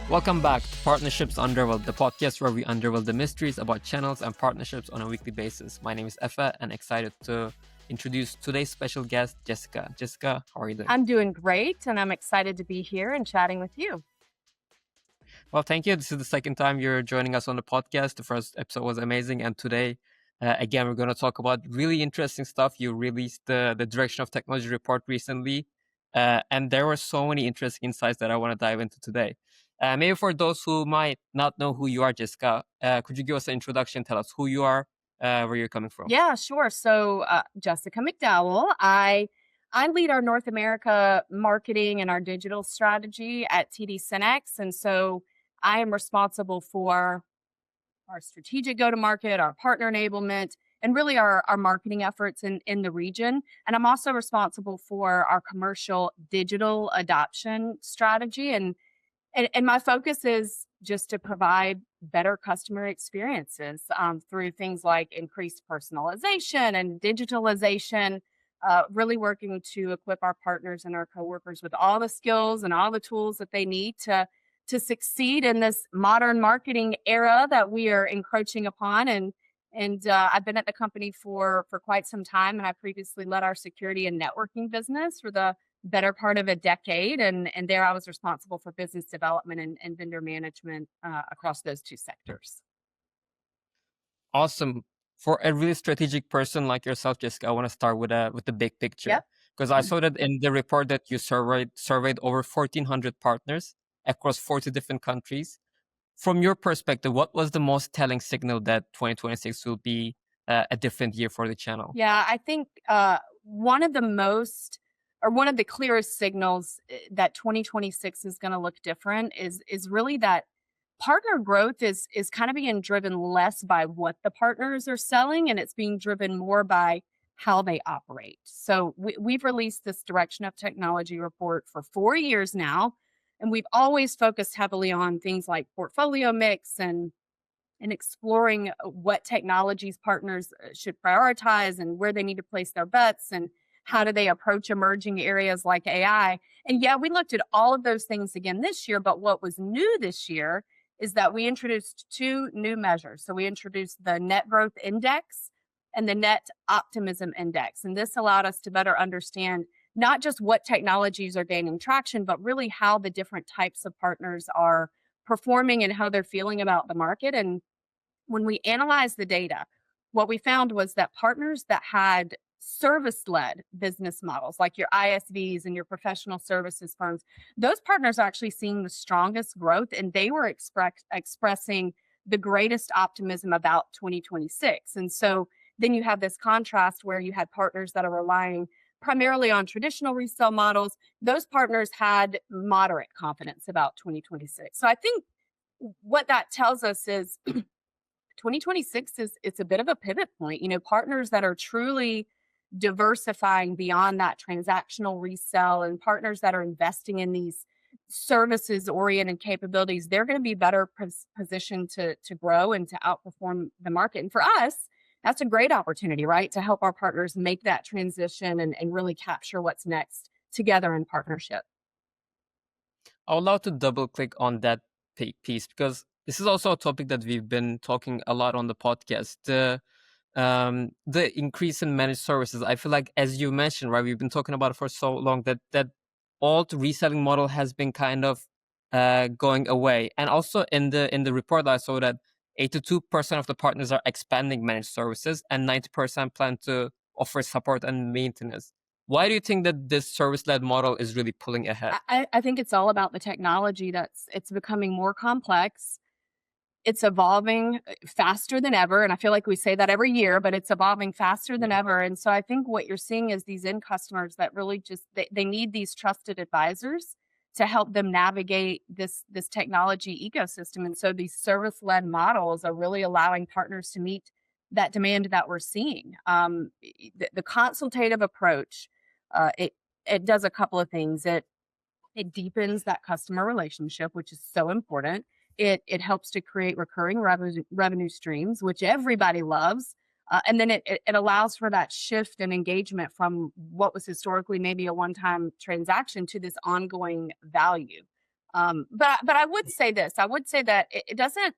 Welcome back to Partnerships Unraveled, the podcast where we unravel the mysteries about channels and partnerships on a weekly basis. My name is Efe and excited to introduce today's special guest, Jessica. Jessica, how are you doing? I'm doing great, and I'm excited to be here and chatting with you. Well, thank you. This is the second time you're joining us on the podcast. The first episode was amazing. And today, again, we're going to talk about really interesting stuff. You released the Direction of Technology report recently, and there were so many interesting insights that I want to dive into today. Maybe for those who might not know who you are, Jessica, could you give us an introduction? Tell us who you are, where you're coming from. Yeah, sure. So, Jessica McDowell, I lead our North America marketing and our digital strategy at TD SYNNEX, and so I am responsible for our strategic go-to-market, our partner enablement, and really our marketing efforts in the region. And I'm also responsible for our commercial digital adoption strategy. And my focus is just to provide better customer experiences through things like increased personalization and digitalization, really working to equip our partners and our coworkers with all the skills and all the tools that they need to succeed in this modern marketing era that we are encroaching upon. And I've been at the company for quite some time, and I previously led our security and networking business for the better part of a decade. And there I was responsible for business development and vendor management across those two sectors. Awesome. For a really strategic person like yourself, Jessica, I want to start with the big picture. Yep. Because I saw that in the report that you surveyed over 1,400 partners across 40 different countries. From your perspective, what was the most telling signal that 2026 will be a different year for the channel? Yeah, I think one of the clearest signals that 2026 is going to look different is really that partner growth is kind of being driven less by what the partners are selling, and it's being driven more by how they operate. So we've released this Direction of Technology report for 4 years now, and we've always focused heavily on things like portfolio mix and exploring what technologies partners should prioritize and where they need to place their bets and how do they approach emerging areas like AI. And yeah, we looked at all of those things again this year, but what was new this year is that we introduced two new measures. So we introduced the Net Growth Index and the Net Optimism Index. And this allowed us to better understand not just what technologies are gaining traction, but really how the different types of partners are performing and how they're feeling about the market. And when we analyzed the data, what we found was that partners that had service-led business models, like your ISVs and your professional services firms, those partners are actually seeing the strongest growth, and they were expressing the greatest optimism about 2026. And so then you have this contrast where you had partners that are relying primarily on traditional resale models. Those partners had moderate confidence about 2026. So I think what that tells us is 2026 is it's a bit of a pivot point. Partners that are truly diversifying beyond that transactional resell and partners that are investing in these services oriented capabilities, they're going to be better positioned to grow and to outperform the market. And for us, that's a great opportunity, right? To help our partners make that transition and really capture what's next together in partnership. I would love to double click on that piece because this is also a topic that we've been talking a lot on the podcast. The increase in managed services. I feel like, as you mentioned, right, we've been talking about it for so long that alt reselling model has been kind of going away. And also in the report, I saw that 82% of the partners are expanding managed services and 90% plan to offer support and maintenance. Why do you think that this service-led model is really pulling ahead? I think it's all about the technology it's becoming more complex. It's evolving faster than ever. And I feel like we say that every year, but it's evolving faster than ever. And so I think what you're seeing is these end customers that really just, they need these trusted advisors to help them navigate this technology ecosystem. And so these service-led models are really allowing partners to meet that demand that we're seeing. The consultative approach, it does a couple of things. It deepens that customer relationship, which is so important. It helps to create recurring revenue streams, which everybody loves. And then it allows for that shift and engagement from what was historically maybe a one-time transaction to this ongoing value. But I would say this. I would say that it doesn't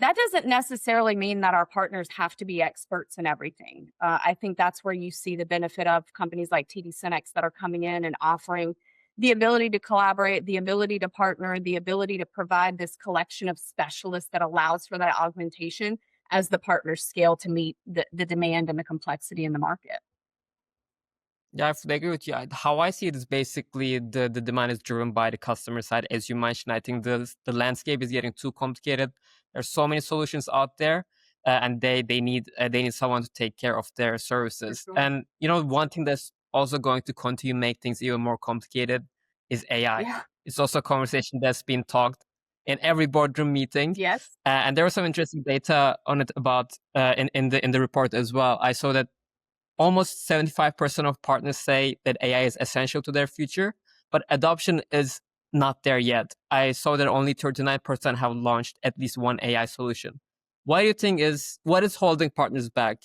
that doesn't necessarily mean that our partners have to be experts in everything. I think that's where you see the benefit of companies like TD SYNNEX that are coming in and offering the ability to collaborate, the ability to partner, the ability to provide this collection of specialists that allows for that augmentation as the partners scale to meet the demand and the complexity in the market. Yeah, I fully agree with you. How I see it is basically the demand is driven by the customer side. As you mentioned, I think the landscape is getting too complicated. There's so many solutions out there, and they need someone to take care of their For services. sure. And one thing that's also going to continue make things even more complicated is AI. Yeah. It's also a conversation that's been talked in every boardroom meeting, Yes. and there was some interesting data on it about in the report as well. I saw that almost 75% of partners say that AI is essential to their future, but adoption is not there yet. I saw that only 39% have launched at least one AI solution. What is holding partners back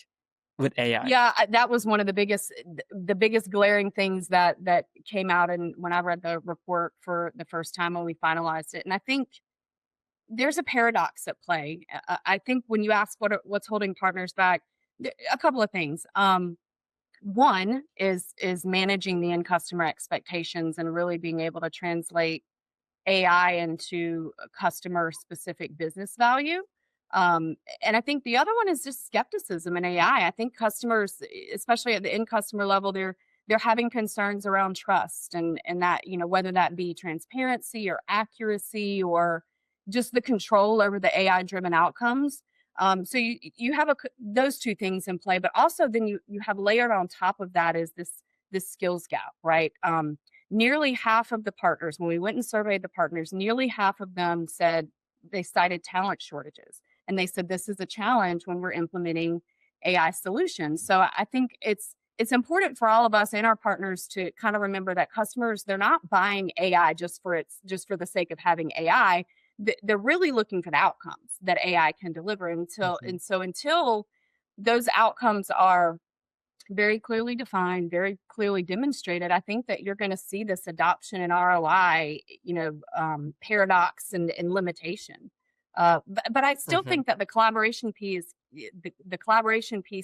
with AI? Yeah, that was one of the biggest glaring things that came out and when I read the report for the first time when we finalized it. And I think there's a paradox at play. I think when you ask what's holding partners back, a couple of things. One is managing the end customer expectations and really being able to translate AI into a customer specific business value. And I think the other one is just skepticism in AI. I think customers, especially at the end customer level, they're having concerns around trust and that, whether that be transparency or accuracy or just the control over the AI driven outcomes. So you have those two things in play, but also then you have layered on top of that is this skills gap, right? Nearly half of the partners, when we went and surveyed the partners, nearly half of them said they cited talent shortages. And they said this is a challenge when we're implementing AI solutions. So I think it's important for all of us and our partners to kind of remember that customers, they're not buying AI just for the sake of having AI. They're really looking for the outcomes that AI can deliver Mhm. until those outcomes are very clearly defined, very clearly demonstrated, I think that you're going to see this adoption and ROI, paradox and limitation. But I still Mhm. think that the collaboration piece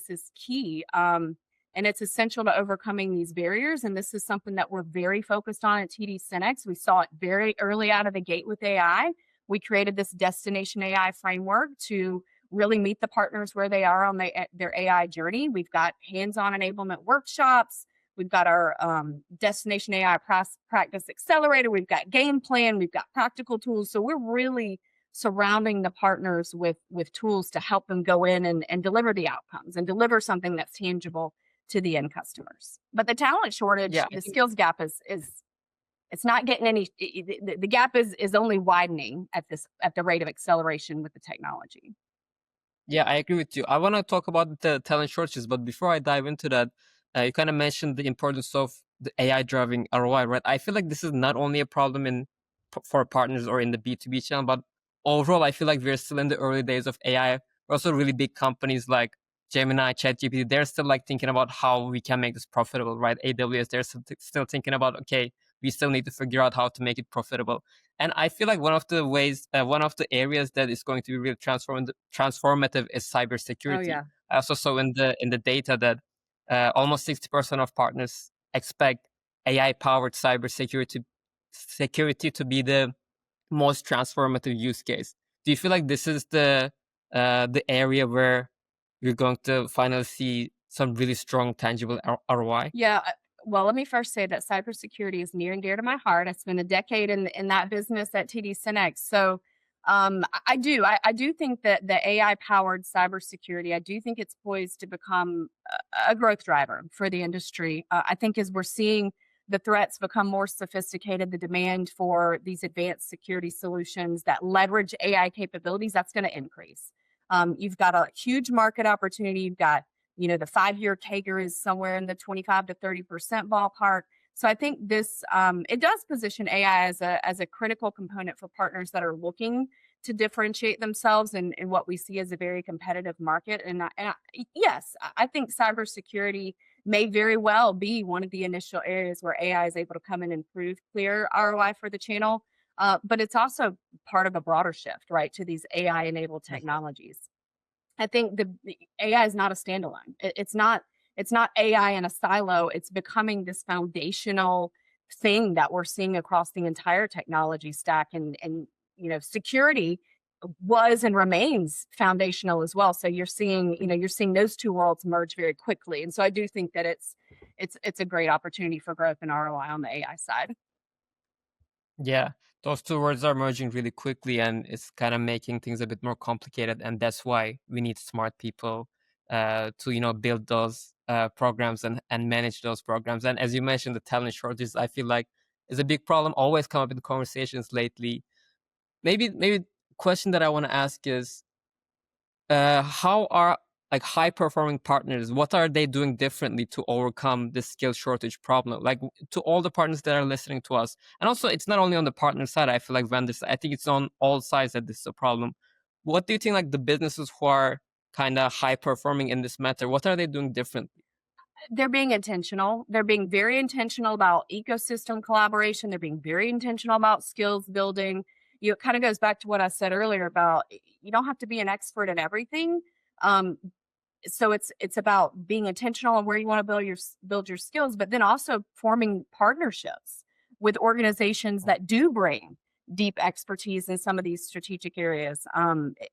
is key, and it's essential to overcoming these barriers. And this is something that we're very focused on at TD SYNNEX. We saw it very early out of the gate with AI. We created this destination AI framework to really meet the partners where they are on their AI journey. We've got hands-on enablement workshops. We've got our destination AI practice accelerator. We've got game plan. We've got practical tools. So we're really surrounding the partners with tools to help them go in and deliver the outcomes and deliver something that's tangible to the end customers. But the talent shortage, Yeah, I the think skills gap is it's not getting any. The gap is only widening at the rate of acceleration with the technology. Yeah, I agree with you. I want to talk about the talent shortages, but before I dive into that, you kind of mentioned the importance of the AI driving ROI, right? I feel like this is not only a problem for partners or in the B2B channel, but overall, I feel like we're still in the early days of AI. We're also really big companies like Gemini, ChatGPT. They're still like thinking about how we can make this profitable, right? AWS, they're still thinking about, okay, we still need to figure out how to make it profitable. And I feel like one of the areas that is going to be really transformative is Oh cybersecurity. yeah. I also saw in the data that almost 60% of partners expect AI powered security to be the most transformative use case. Do you feel like this is the area where you're going to finally see some really strong tangible ROI? Yeah. Well, let me first say that cybersecurity is near and dear to my heart. I spent a decade in that business at TD SYNNEX. So I do think that the AI powered cybersecurity, I do think it's poised to become a growth driver for the industry. I think as we're seeing the threats become more sophisticated, the demand for these advanced security solutions that leverage AI capabilities, that's going to increase. You've got a huge market opportunity. You've got the 5-year CAGR is somewhere in the 25 to 30% ballpark. So I think this it does position AI as a critical component for partners that are looking to differentiate themselves in what we see as a very competitive market. Yes, I think cybersecurity may very well be one of the initial areas where AI is able to come in and prove clear ROI for the channel. but it's also part of a broader shift, right, to these AI enabled technologies. I think the AI is not a standalone. It's not AI in a silo. It's becoming this foundational thing that we're seeing across the entire technology stack, and security was and remains foundational as well. So you're seeing those two worlds merge very quickly. And so I do think that it's a great opportunity for growth and ROI on the AI side. Yeah, those two words are merging really quickly, and it's kind of making things a bit more complicated. And that's why we need smart people to build those programs and manage those programs. And as you mentioned, the talent shortages, I feel like is a big problem. Always come up in conversations lately. Maybe question that I want to ask is how are like high performing partners, what are they doing differently to overcome this skill shortage problem, like to all the partners that are listening to us? And also it's not only on the partner side, I feel like vendors, I think it's on all sides that this is a problem. What do you think, like the businesses who are kind of high performing in this matter, what are they doing differently? They're being intentional. They're being very intentional about ecosystem collaboration. They're being very intentional about skills building. It kind of goes back to what I said earlier about you don't have to be an expert in everything. Um, so it's about being intentional on where you want to build your skills, but then also forming partnerships with organizations that do bring deep expertise in some of these strategic areas.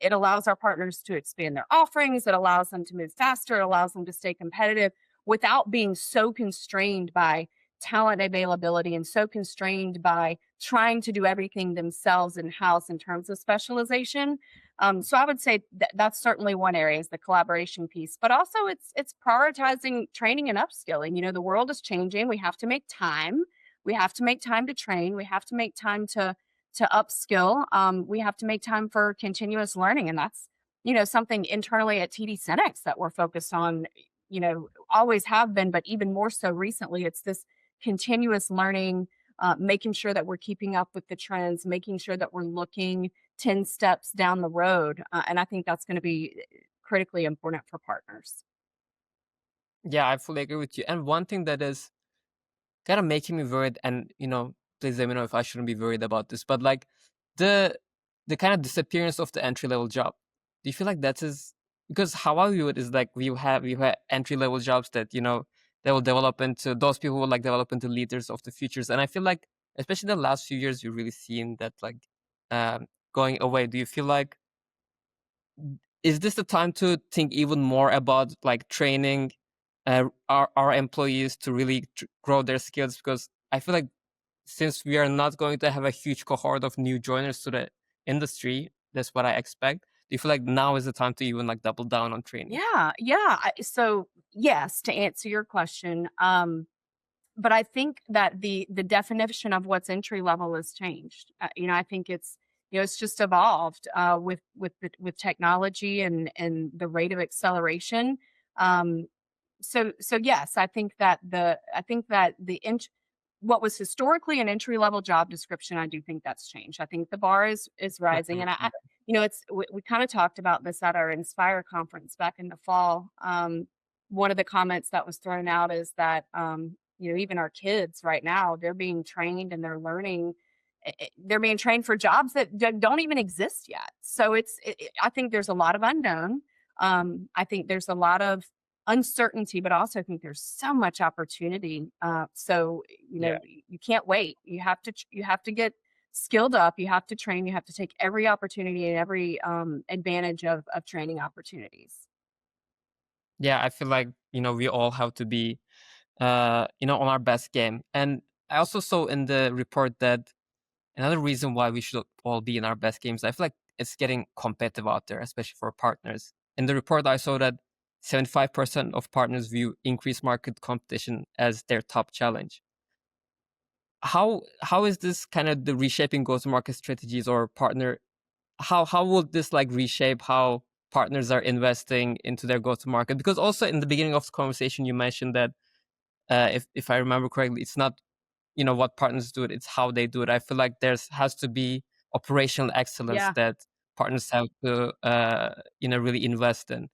It allows our partners to expand their offerings. It allows them to move faster. It allows them to stay competitive without being so constrained by talent availability and so constrained by trying to do everything themselves in house in terms of specialization. So I would say that's certainly one area is the collaboration piece, but also it's prioritizing training and upskilling. The world is changing. We have to make time. We have to make time to train. We have to make time to upskill. We have to make time for continuous learning, and that's something internally at TD SYNNEX that we're focused on. Always have been, but even more so recently. It's this continuous learning, making sure that we're keeping up with the trends, making sure that we're looking 10 steps down the road. And I think that's going to be critically important for partners. Yeah, I fully agree with you. And one thing that is kind of making me worried, and please let me know if I shouldn't be worried about this, but like the the kind of disappearance of the entry level job, do you feel like that is because how I view it is like we have entry level jobs that they will develop into those people will like develop into leaders of the futures, and I feel like especially the last few years you've really seen that like going away. Do you feel like is this the time to think even more about like training our employees to really grow their skills? Because I feel like since we are not going to have a huge cohort of new joiners to the industry, that's what I expect. Do you feel like now is the time to even like double down on training? Yeah, yeah. So yes, to answer your question, but I think that the definition of what's entry level has changed. I think it's just evolved with technology and the rate of acceleration. Um, so yes, I think that what was historically an entry level job description, I do think that's changed. I think the bar is rising, and it's we kind of talked about this at our Inspire conference back in the fall. One of the comments that was thrown out is that even our kids right now, they're being trained and they're learning. They're being trained for jobs that don't even exist yet. So I think there's a lot of unknown. I think there's a lot of uncertainty, but also I think there's so much opportunity. So Yeah. you can't wait. You have to get skilled up. You have to train. You have to take every opportunity and every advantage of training opportunities. Yeah, I feel like, we all have to be on our best game. And I also saw in the report that another reason why we should all be in our best games, I feel like it's getting competitive out there, especially for partners. In the report, I saw that 75% of partners view increased market competition as their top challenge. How is this kind of the reshaping go-to-market strategies or partner? How will this like reshape how partners are investing into their go-to-market? Because also in the beginning of the conversation, you mentioned that if I remember correctly, it's not what partners do it, it's how they do it. I feel like there's has to be operational excellence Yeah. that partners have to really invest in.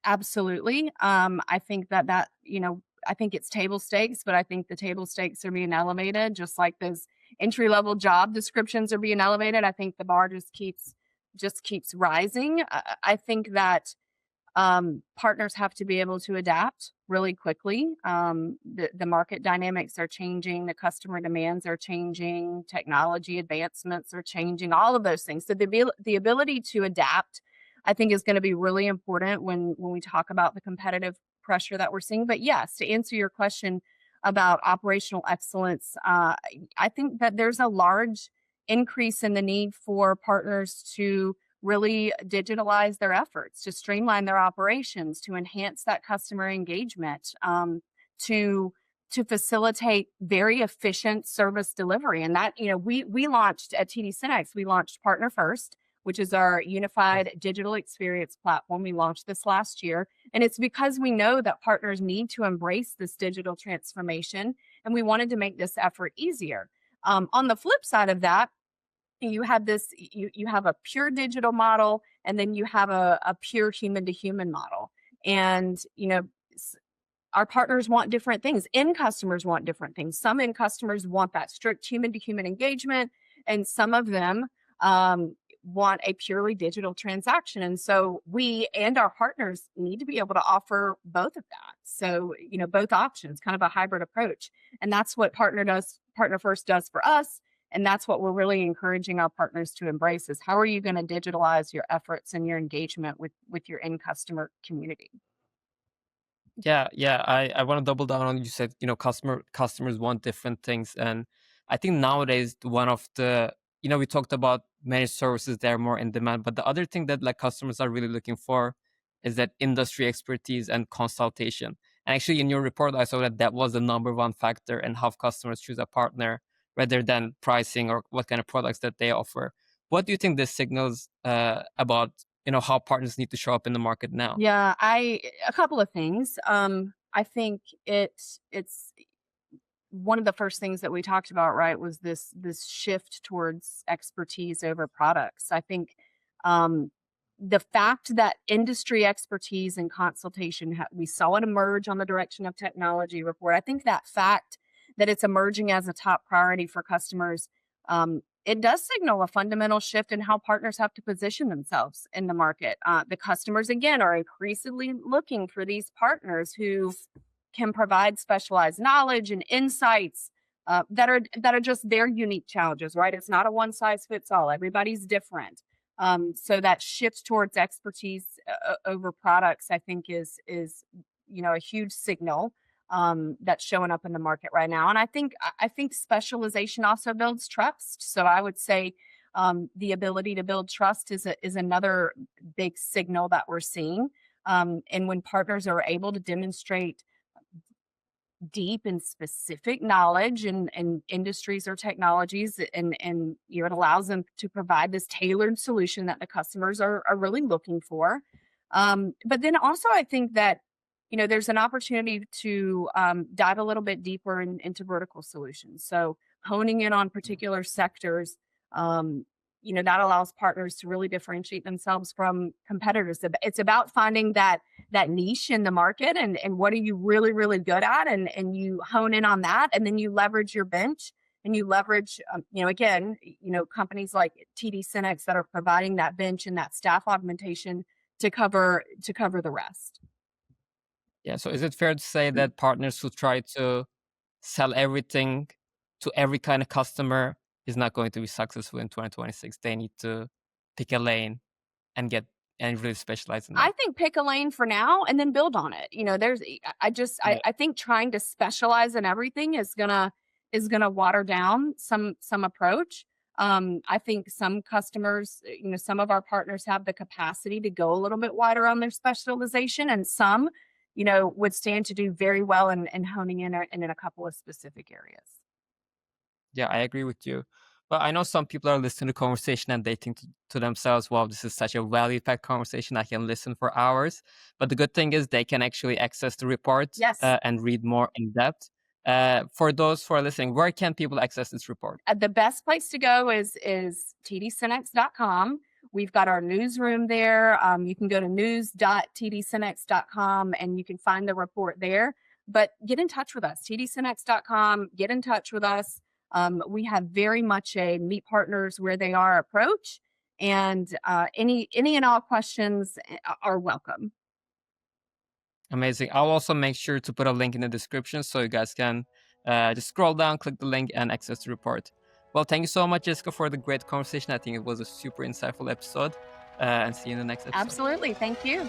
Absolutely. I think I think it's table stakes, but I think the table stakes are being elevated, just like those entry-level job descriptions are being elevated. I think the bar just keeps rising. I think that partners have to be able to adapt really quickly. The market dynamics are changing, the customer demands are changing, technology advancements are changing, all of those things. So the ability to adapt, I think, is going to be really important when we talk about the competitive pressure that we're seeing. But yes, to answer your question about operational excellence, I think that there's a large increase in the need for partners to really digitalize their efforts, to streamline their operations, to enhance that customer engagement, to to facilitate very efficient service delivery. And that, we launched at TD SYNNEX, we launched Partner First, which is our unified digital experience platform. We launched this last year. And it's because we know that partners need to embrace this digital transformation. And we wanted to make this effort easier. On the flip side of that, you have a pure digital model, and then you have a pure human to human model. And our partners want different things. End customers want different things. Some end customers want that strict human to human engagement, and some of them want a purely digital transaction. And so we and our partners need to be able to offer both of that. So, both options, kind of a hybrid approach. And that's what Partner First does for us. And that's what we're really encouraging our partners to embrace, is how are you going to digitalize your efforts and your engagement with your end customer community? Yeah, yeah. I want to double down on, you said, customers want different things. And I think nowadays one of the, we talked about managed services, they're more in demand. But the other thing that like customers are really looking for is that industry expertise and consultation. And actually in your report, I saw that was the number one factor in how customers choose a partner rather than pricing or what kind of products that they offer. What do you think this signals about, how partners need to show up in the market now? Yeah, a couple of things. I think it's one of the first things that we talked about, right, was this shift towards expertise over products. I think the fact that industry expertise and consultation, we saw it emerge on the direction of technology report. I think that fact that it's emerging as a top priority for customers, it does signal a fundamental shift in how partners have to position themselves in the market. The customers, again, are increasingly looking for these partners who can provide specialized knowledge and insights that are just their unique challenges, right? It's not a one size fits all. Everybody's different. So that shift towards expertise over products, I think, is a huge signal that's showing up in the market right now. And I think specialization also builds trust. So I would say the ability to build trust is another big signal that we're seeing. And when partners are able to demonstrate deep and specific knowledge in industries or technologies, and it allows them to provide this tailored solution that the customers are really looking for. But then also, I think that there's an opportunity to dive a little bit deeper into vertical solutions. So honing in on particular sectors, that allows partners to really differentiate themselves from competitors. It's about finding that niche in the market, and what are you really, really good at, and you hone in on that, and then you leverage your bench, and you leverage, companies like TD SYNNEX that are providing that bench and that staff augmentation to cover the rest. Yeah. So is it fair to say that partners who try to sell everything to every kind of customer is not going to be successful in 2026? They need to pick a lane and really specialize in I that. think pick a lane for now and then build on it. Yeah. I think trying to specialize in everything is gonna water down some approach. I think some customers, some of our partners have the capacity to go a little bit wider on their specialization, and some, would stand to do very well in honing in a couple of specific areas. Yeah, I agree with you. But I know some people are listening to the conversation and they think to themselves, wow, this is such a value-packed conversation. I can listen for hours. But the good thing is they can actually access the report Yes. and read more in depth. For those who are listening, where can people access this report? The best place to go is tdsynnex.com. We've got our newsroom there. You can go to news.tdsynnex.com and you can find the report there. But get in touch with us, tdsynnex.com. Get in touch with us. We have very much a meet partners where they are approach, and any and all questions are welcome. Amazing. I'll also make sure to put a link in the description so you guys can just scroll down, click the link, and access the report. Well, thank you so much, Jessica, for the great conversation. I think it was a super insightful episode. And see you in the next episode. Absolutely. Thank you.